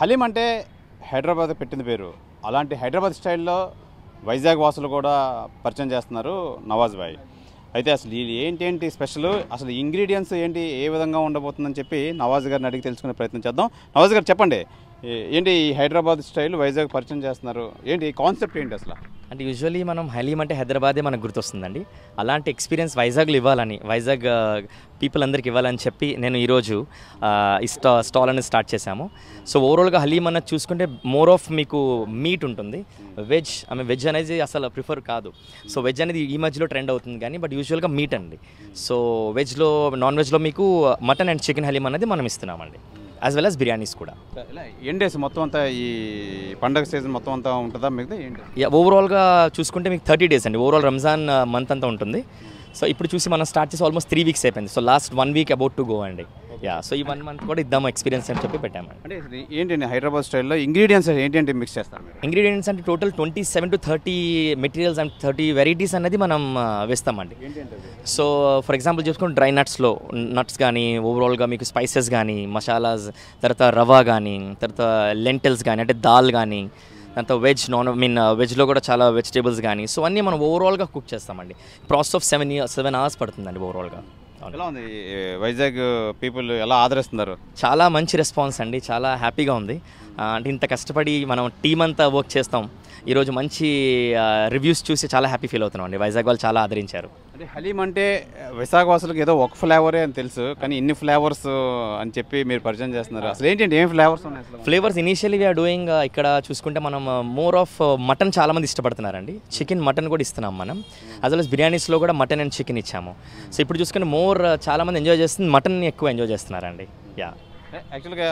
హలీం అంటే హైదరాబాద్ పెట్టింది పేరు. అలాంటి హైదరాబాద్ స్టైల్లో వైజాగ్ వాసులు కూడా పరిచయం చేస్తున్నారు నవాజ్ భాయ్. అయితే అసలు ఇది ఏంటి స్పెషల్, అసలు ఇంగ్రీడియంట్స్ ఏంటి, ఏ విధంగా ఉండబోతుందని చెప్పి నవాజ్ గారిని అడిగి తెలుసుకునే ప్రయత్నం చేద్దాం. నవాజ్ గారు చెప్పండి, ఏంటి ఈ హైదరాబాద్ స్టైల్ వైజాగ్ పరిచయం చేస్తున్నారు, ఏంటి కాన్సెప్ట్ ఏంటి అసలు? అంటే యూజువల్లీ మనం హలీం అంటే హైదరాబాదే మనకు గుర్తొస్తుందండి. అలాంటి ఎక్స్పీరియన్స్ వైజాగ్లో ఇవ్వాలని, వైజాగ్ పీపుల్ అందరికి ఇవ్వాలని చెప్పి నేను ఈరోజు ఈ స్టాల్ అనేది స్టార్ట్ చేశాము. సో ఓవరాల్గా హలీం అన్నది చూసుకుంటే మోర్ ఆఫ్ మీకు మీట్ ఉంటుంది. వెజ్ అనేది అసలు ప్రిఫర్ కాదు. సో వెజ్ అనేది ఈ మధ్యలో ట్రెండ్ అవుతుంది కానీ బట్ యూజువల్గా మీట్ అండి. సో నాన్ వెజ్లో మీకు మటన్ అండ్ చికెన్ హలీం అనేది మనం ఇస్తున్నామండి, యాజ్ వెల్ యాజ్ బిర్యానీస్ కూడా. డేస్ మొత్తం అంతా ఈ పండగ సీజన్ మొత్తం అంతా ఉంటుందా మిగతా ఏంటి? ఓవరాల్గా చూసుకుంటే మీకు 30 days అండి. ఓవరాల్ రంజాన్ మంత్ అంతా ఉంటుంది. సో ఇప్పుడు చూసి మనం స్టార్ట్ చేసి ఆల్మోస్ట్ 3 weeks అయిపోయింది. So last 1 week about to go అండి. సో ఈ 1 month కూడా ఇద్దాము ఎక్స్పీరియన్స్ అని చెప్పి పెట్టామండి. అంటే ఏంటండి హైదరాబాద్ స్టైల్లో ఇంగ్రీడియంట్స్ ఏంటి మిక్స్ చేస్తారు? ఇంగ్రీడియంట్స్ అంటే total 27 to 30 materials and 30 varieties అనేది మనం వేస్తామండి. సో ఫర్ ఎగ్జాంపుల్ చూసుకుంటే డ్రై నట్స్ కానీ, ఓవరాల్గా మీకు స్పైసెస్ కానీ, మసాలాస్, తర్వాత రవా కానీ, తర్వాత లెంటిల్స్ కానీ అంటే దాల్ కానీ, దాంతో వెజ్లో కూడా చాలా వెజిటేబుల్స్ కానీ, సో అన్నీ మనం ఓవరాల్గా కుక్ చేస్తామండి. ప్రాసెస్ ఆఫ్ 7 hours పడుతుందండి ఓవరాల్గా. ఎలా ఉంది వైజాగ్ పీపుల్, ఎలా ఆదరిస్తున్నారు? చాలా మంచి రెస్పాన్స్ అండి, చాలా హ్యాపీగా ఉంది. అంటే ఇంత కష్టపడి మనం టీం అంతా వర్క్ చేస్తాం, ఈరోజు మంచి రివ్యూస్ చూసి చాలా హ్యాపీ ఫీల్ అవుతున్నాం అండి. వైజాగ్ వాళ్ళు చాలా ఆదరించారు. అంటే హలీం అంటే విశాఖవాసులకు ఏదో ఒక ఫ్లేవరే అని తెలుసు, కానీ ఇన్ని ఫ్లేవర్స్ అని చెప్పి మీరు పరిచయం చేస్తున్నారు. అసలు ఏంటంటే ఏం ఫ్లేవర్స్ ఉన్నాయి? ఫ్లేవర్స్ ఇనీషియల్లీ వీఆర్ డూయింగ్ ఇక్కడ చూసుకుంటే మనం మోర్ ఆఫ్ మటన్ చాలామంది ఇష్టపడుతున్నారండి. చికెన్ మటన్ కూడా ఇస్తున్నాం మనం, యాజ్ వెల్ as బిర్యానీస్లో కూడా మటన్ అండ్ చికెన్ ఇచ్చాము. సో ఇప్పుడు చూసుకుంటే చాలామంది ఎంజాయ్ చేస్తుంది, మటన్ ఎక్కువ ఎంజాయ్ చేస్తున్నారండి. యాక్చువల్గా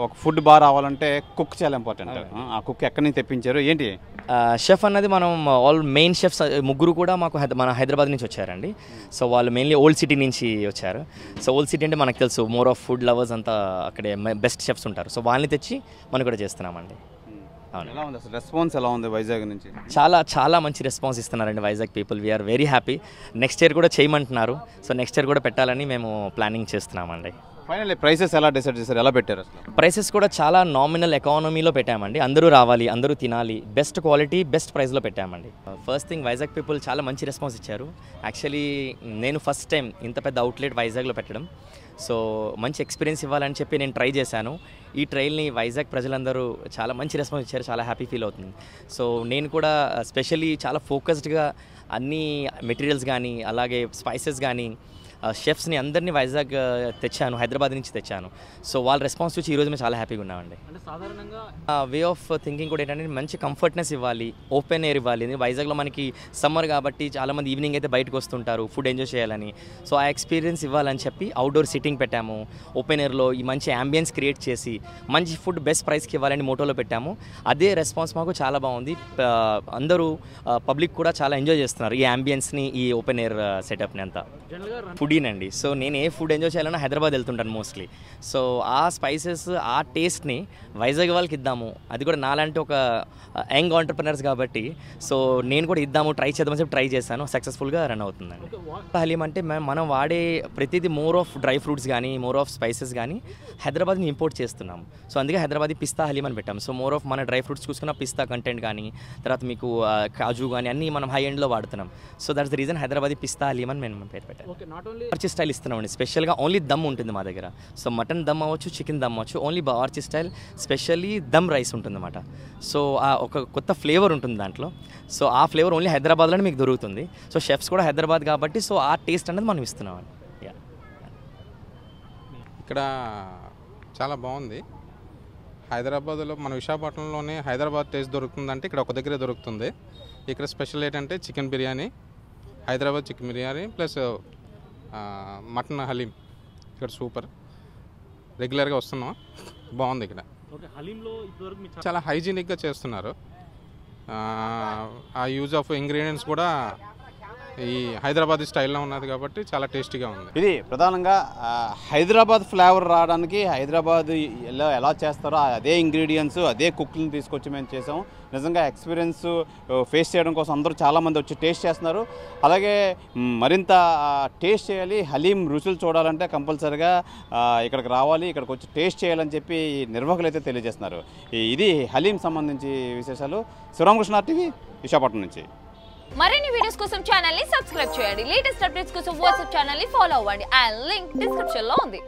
ఒక ఫుడ్ బాగా రావాలంటే కుక్ చాలా ఇంపార్టెంట్. ఆ కుక్ ఎక్కడి నుంచి తెప్పించారు, ఏంటి షెఫ్ అన్నది మనం మెయిన్ షెఫ్స్ ముగ్గురు కూడా మన హైదరాబాద్ నుంచి వచ్చారండి. సో వాళ్ళు మెయిన్లీ ఓల్డ్ సిటీ నుంచి వచ్చారు. సో ఓల్డ్ సిటీ అంటే మనకు తెలుసు, మోర్ ఆఫ్ ఫుడ్ లవర్స్ అంతా అక్కడే బెస్ట్ షెఫ్స్ ఉంటారు. సో వాళ్ళని తెచ్చి మనం కూడా చేస్తున్నామండి. ఎలా ఉంది అసలు రెస్పాన్స్, ఎలా ఉంది వైజాగ్ నుంచి? చాలా చాలా మంచి రెస్పాన్స్ ఇస్తున్నారండి Vizag people. We are very happy. Next year కూడా చేయమంటున్నారు. సో నెక్స్ట్ ఇయర్ కూడా పెట్టాలని మేము ప్లానింగ్ చేస్తున్నామండి. ఫైనల్లీ ప్రైసెస్ ఎలా డిసైడ్ చేశారు, ఎలా పెట్టారు అసలు? ప్రైసెస్ కూడా చాలా నామినల్ ఎకానమీలో పెట్టామండి. అందరూ రావాలి, అందరూ తినాలి, బెస్ట్ క్వాలిటీ బెస్ట్ ప్రైస్లో పెట్టామండి. ఫస్ట్ థింగ్, వైజాగ్ పీపుల్ చాలా మంచి రెస్పాన్స్ ఇచ్చారు. యాక్చువల్లీ నేను ఫస్ట్ టైం ఇంత పెద్ద అవుట్లెట్ వైజాగ్లో పెట్టడం. సో మంచి ఎక్స్పీరియన్స్ ఇవ్వాలని చెప్పి నేను ట్రై చేశాను. ఈ ట్రైల్ని వైజాగ్ ప్రజలందరూ చాలా మంచి రెస్పాన్స్ ఇచ్చారు, చాలా హ్యాపీ ఫీల్ అవుతుంది. సో నేను కూడా స్పెషల్లీ చాలా ఫోకస్డ్గా అన్ని మెటీరియల్స్ కానీ, అలాగే స్పైసెస్ కానీ, షెఫ్స్ని అందరినీ వైజాగ్ తెచ్చాను, హైదరాబాద్ నుంచి తెచ్చాను. సో వాళ్ళ రెస్పాన్స్ చూసి ఈరోజు మేము చాలా హ్యాపీగా ఉన్నామండి. అంటే సాధారణంగా వే ఆఫ్ థింకింగ్ కూడా ఏంటంటే మంచి కంఫర్ట్నెస్ ఇవ్వాలి, ఓపెన్ ఎయిర్ ఇవ్వాలి. వైజాగ్లో మనకి సమ్మర్ కాబట్టి చాలామంది ఈవినింగ్ అయితే బయటకు వస్తుంటారు ఫుడ్ ఎంజాయ్ చేయాలని. సో ఆ ఎక్స్పీరియన్స్ ఇవ్వాలని చెప్పి అవుట్డోర్ సిట్టింగ్ పెట్టాము, ఓపెన్ ఎయిర్లో ఈ మంచి అంబియన్స్ క్రియేట్ చేసి మంచి ఫుడ్ బెస్ట్ ప్రైస్కి ఇవ్వాలని మోటోలో పెట్టాము. అదే రెస్పాన్స్ మాకు చాలా బాగుంది. అందరూ పబ్లిక్ కూడా చాలా ఎంజాయ్ చేస్తున్నారు ఈ అంబియన్స్ని, ఈ ఓపెన్ ఎయిర్ సెటప్ని అంతా. ఫుడీనండి. సో నేను ఏ ఫుడ్ ఎంజాయ్ చేయాలన్నా హైదరాబాద్ వెళ్తుంటాను మోస్ట్లీ. సో ఆ స్పైసెస్, ఆ టేస్ట్ని వైజాగ్ వాళ్ళకి ఇద్దాము, అది కూడా నాలాంటి ఒక యంగ్ ఆంటర్ప్రినర్స్ కాబట్టి సో నేను కూడా ఇద్దాము, ట్రై చేద్దామని చెప్పి ట్రై చేశాను. సక్సెస్ఫుల్గా రన్ అవుతుందండి. హలీం అంటే మనం వాడే ప్రతిదీ మోర్ ఆఫ్ డ్రై ఫ్రూట్స్ కానీ, మోర్ ఆఫ్ స్పైసెస్ కానీ హైదరాబాద్ని ఇంపోర్ట్ చేస్తున్నాము. సో అందుకే హైదరాబాదీ పిస్తా హలీం అని పెట్టాము. సో మోర్ ఆఫ్ మన డ్రై ఫ్రూట్స్ చూసుకున్న పిస్తా కంటెంట్ కానీ, తర్వాత మీకు కాజు కానీ అన్నీ మనం హై ఎండ్లో వాడుతున్నాం. So that's the reason Hyderabadi pista haleem అని మేము పేరు పెట్టాము. బావర్చి స్టైల్ ఇస్తున్నామండి. స్పెషల్గా ఓన్లీ దమ్ ఉంటుంది మా దగ్గర. సో మటన్ దమ్ అవ్వచ్చు, చికెన్ దమ్ అవ్వచ్చు, only Bawarchi style. Specially dum rice ఉంటుందన్నమాట. సో ఒక కొత్త ఫ్లేవర్ ఉంటుంది దాంట్లో. సో ఆ ఫ్లేవర్ ఓన్లీ హైదరాబాద్లోనే మీకు దొరుకుతుంది. సో షెఫ్స్ కూడా హైదరాబాద్ కాబట్టి సో ఆ టేస్ట్ అనేది మనం ఇస్తున్నామండి. ఇక్కడ చాలా బాగుంది. హైదరాబాద్లో మన విశాఖపట్నంలోనే హైదరాబాద్ టేస్ట్ దొరుకుతుందంటే ఇక్కడ ఒక దగ్గరే దొరుకుతుంది. ఇక్కడ స్పెషల్ ఏంటంటే chicken biryani, Hyderabad chicken biryani plus mutton haleem ఇక్కడ సూపర్. రెగ్యులర్గా వస్తున్నాం, బాగుంది ఇక్కడ. చాలా హైజీనిక్గా చేస్తున్నారు. ఆ యూజ్ ఆఫ్ ఇంగ్రీడియంట్స్ కూడా ఈ హైదరాబాద్ స్టైల్లో ఉన్నది కాబట్టి చాలా టేస్టీగా ఉంది. ఇది ప్రధానంగా హైదరాబాద్ ఫ్లేవర్ రావడానికి హైదరాబాద్ ఎలా చేస్తారో అదే ఇంగ్రీడియంట్స్ అదే కుక్ని తీసుకొచ్చి మేము చేసాం. నిజంగా ఎక్స్పీరియన్స్ ఫేస్ చేయడం కోసం అందరూ చాలామంది వచ్చి టేస్ట్ చేస్తున్నారు. అలాగే మరింత టేస్ట్ చేయాలి, హలీం రుచులు చూడాలంటే కంపల్సరిగా ఇక్కడికి రావాలి, ఇక్కడికి వచ్చి టేస్ట్ చేయాలని చెప్పి నిర్వాహకులు అయితే తెలియజేస్తున్నారు. ఇది హలీం సంబంధించి విశేషాలు. శివరామకృష్ణ టీవీ విశాఖపట్నం నుంచి. మరిన్ని వీడియోస్ కోసం ఛానల్ ని సబ్స్క్రైబ్ చేయండి. లేటెస్ట్ అప్డేట్స్ కోసం వాట్సాప్ ఛానల్ ని ఫాలో అవ్వండి. ఆ లింక్ డిస్క్రిప్షన్ లో ఉంది.